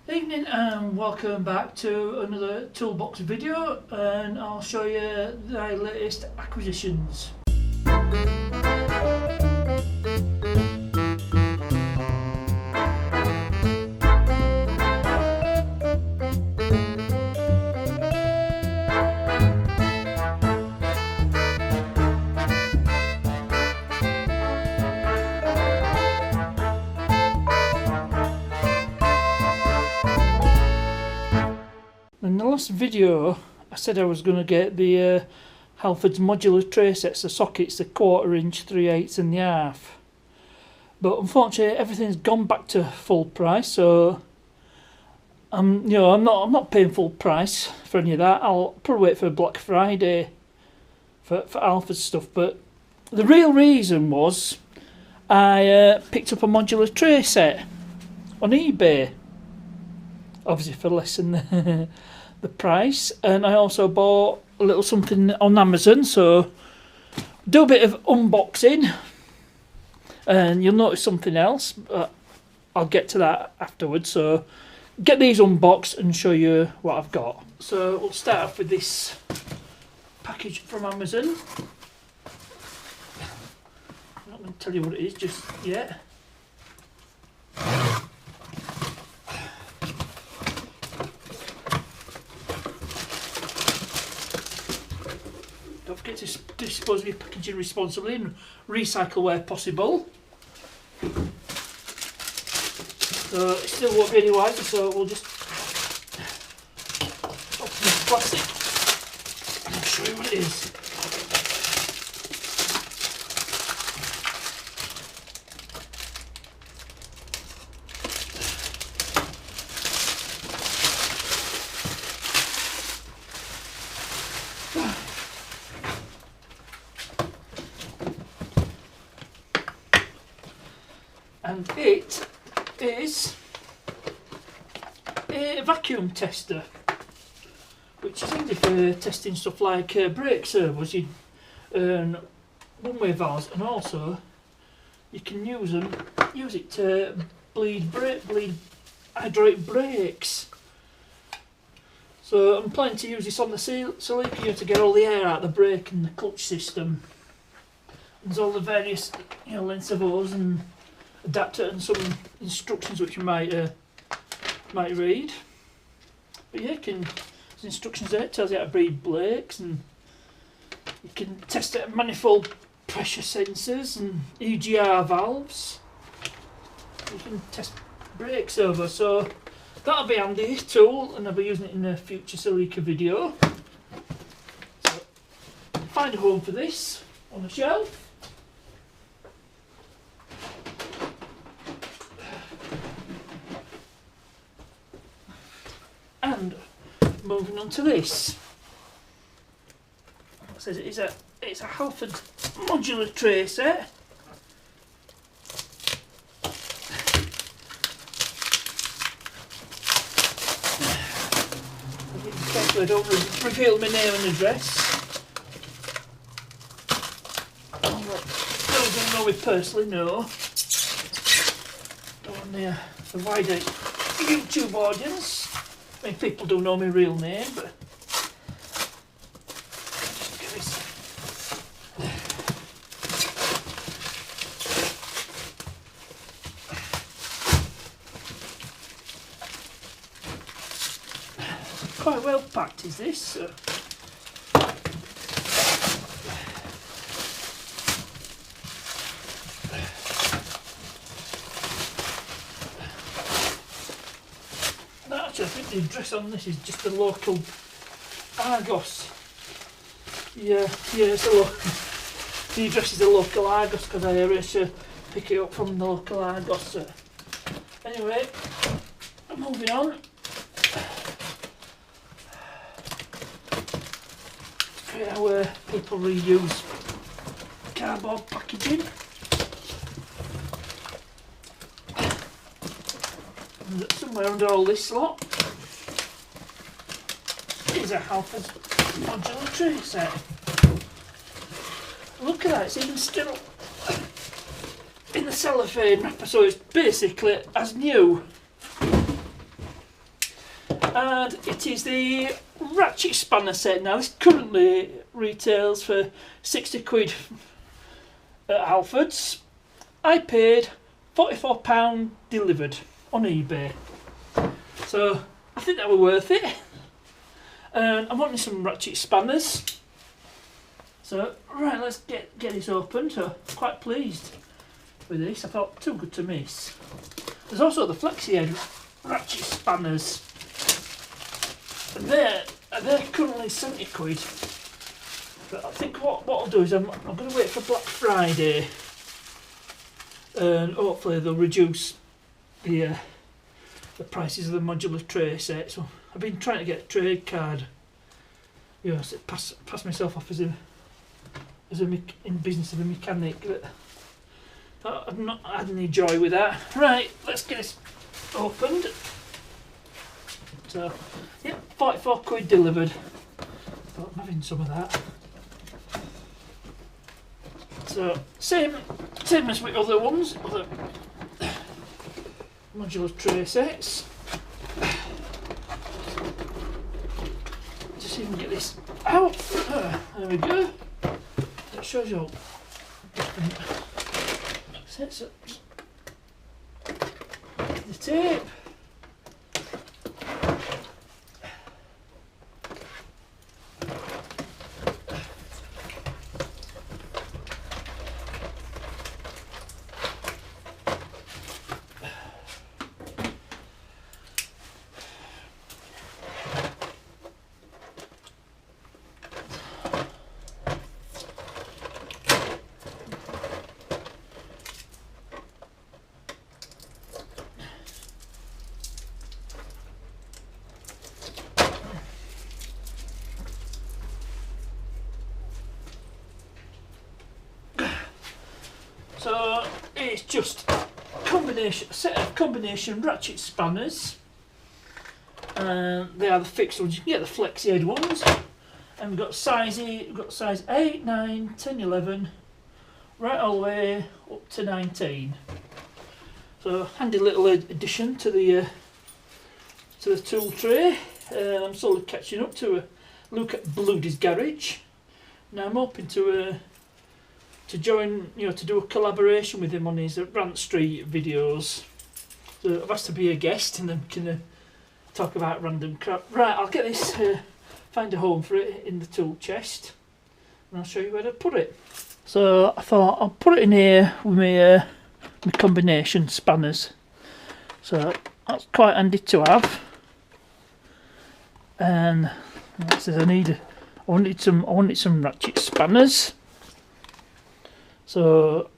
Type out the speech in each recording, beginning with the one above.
Evening and welcome back to another Toolbox video, and I'll show you the latest acquisitions. In the last video I said I was going to get the Halfords modular tray sets, the sockets, the 1/4 inch, 3/8 and the 1/2, but unfortunately everything's gone back to full price, so I'm not paying full price for any of that. I'll probably wait for Black Friday for Halfords stuff. But the real reason was I picked up a modular tray set on eBay, obviously for less than the price, and I also bought a little something on Amazon, so do a bit of unboxing and you'll notice something else, but I'll get to that afterwards. So get these unboxed and show you what I've got. So we'll start off with this package from Amazon. I'm not going to tell you what it is just yet. Don't forget to dispose of your packaging responsibly and recycle where possible. So it still won't be any wiser, so we'll just open this plastic and I'll show you what it is. And it is a vacuum tester, which is handy for testing stuff like brake servos and one-way valves, and also you can use it to bleed hydraulic brakes. So I'm planning to use this on the silica to get all the air out of the brake and the clutch system. There's all the various lengths of hose and adapter and some instructions which you might read. But yeah, there's instructions there. It tells you how to bleed brakes, and you can test it at manifold pressure sensors and EGR valves. You can test brakes over, so that'll be handy tool, and I'll be using it in a future silica video. So find a home for this on the shelf. And moving on to this, it says it's a Halfords modular tray set. Carefully, I don't reveal my name and address. Those who know me personally know. On the wider YouTube audience. I mean, people do know my real name, but just give this. Quite well packed is this. So. I think the address on this is just the local Argos. Yeah, it's a local. The address is the local Argos because I arranged to pick it up from the local Argos. So. Anyway, moving on. Straight out where people reuse cardboard packaging. And somewhere under all this lot is a Halfords modular tray set. Look at that, it's even still in the cellophane wrapper, so it's basically as new. and it is the ratchet spanner set. Now this currently retails for 60 quid at Halfords. I paid £44 delivered on eBay, so I think that were worth it. And I'm wanting some ratchet spanners, so right, let's get this open. So I'm quite pleased with this. I thought too good to miss. There's also the flexi head ratchet spanners, and they're currently 70 quid. But I think what I'll do is I'm going to wait for Black Friday, and hopefully they'll reduce the prices of the modular tray set. So I've been trying to get a trade card, you know, so pass myself off as in business as a mechanic, but I've not had any joy with that. Right, let's get this opened. So yeah, 44 quid delivered. Thought I'm having some of that. So same as with other ones, other modular tray sets. Just even get this out. There we go. That shows you all different sets up. The tape. So it's just a set of combination ratchet spanners, and they are the fixed ones. You can get the flexi head ones, and we've got size 8, 9, 10, 11, right all the way up to 19. So handy little addition to the tool tray. I'm slowly catching up to a look at Bloody's garage. Now I'm hoping to join, you know, to do a collaboration with him on his Rant Street videos. So I've asked to be a guest, and then we can talk about random crap. Right, I'll get this, find a home for it in the tool chest, and I'll show you where to put it. So I thought I'll put it in here with my combination spanners. So that's quite handy to have. And that says I wanted some ratchet spanners. So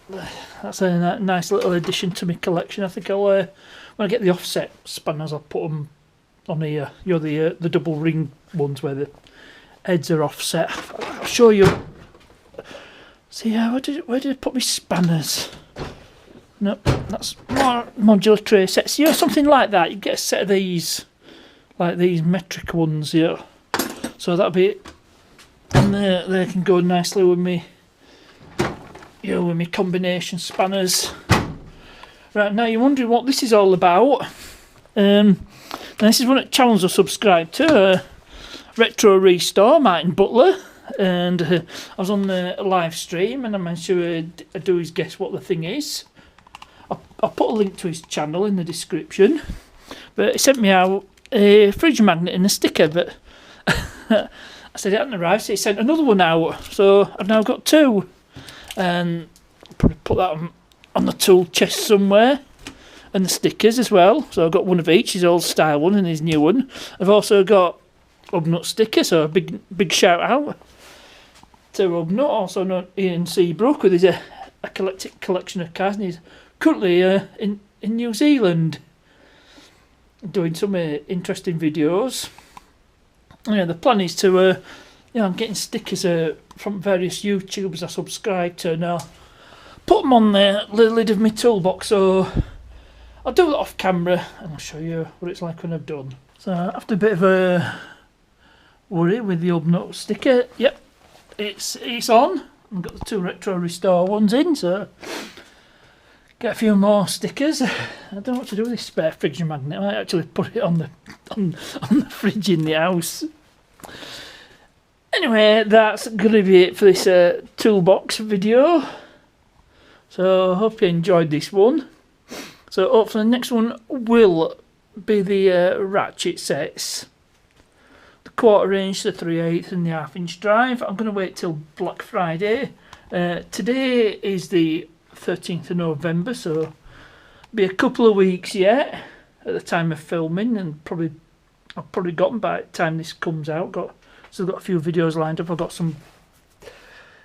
that's a nice little addition to my collection. I think I'll when I get the offset spanners, I'll put them on here. You know, the double ring ones where the heads are offset. I'll show you. See, where did I put my spanners? No, that's more modular tray sets. You know, something like that. You get a set of these, like these metric ones here. So that'll be it. And they can go nicely with me. You know, with my combination spanners. Right, now you're wondering what this is all about. Now this is one of the channels I subscribe to, Retro Restore, Martin Butler, and I was on a live stream and I managed to do his guess what the thing is. I'll put a link to his channel in the description, but he sent me out a fridge magnet and a sticker, but I said it hadn't arrived, so he sent another one out, so I've now got two. And probably put that on the tool chest somewhere, and the stickers as well. So I've got one of each, his old style one and his new one. I've also got Hubnut sticker, so a big shout out to Hubnut, also known Ian Seabrook, with his eclectic collection of cars, and he's currently in New Zealand doing some interesting videos. Yeah, the plan is to I'm getting stickers from various YouTubers I subscribe to, and I'll put them on the lid of my toolbox, so I'll do that off camera and I'll show you what it's like when I've done. So after a bit of a worry with the Hubnut sticker, yep, it's on. I've got the two Retro Restore ones in, so Get a few more stickers. I don't know what to do with this spare fridge magnet. I might actually put it on the fridge in the house. Anyway, that's going to be it for this toolbox video. So I hope you enjoyed this one. So hopefully the next one will be the ratchet sets. The 1/4 inch, the 3/8 and the 1/2 inch drive. I'm going to wait till Black Friday. Today is the 13th of November, so be a couple of weeks yet at the time of filming, and I've probably got them by the time this comes out. Still got a few videos lined up. I've got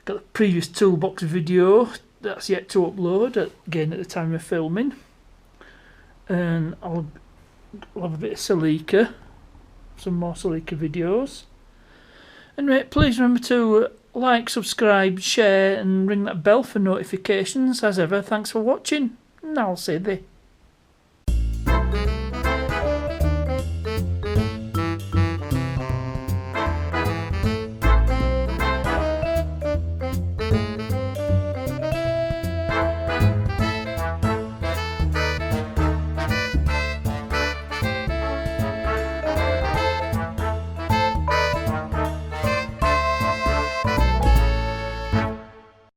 the previous toolbox video that's yet to upload again at the time of filming, and I'll have a bit of Celica, some more Celica videos. Anyway, please remember to like, subscribe, share and ring that bell for notifications. As ever, thanks for watching, and I'll say the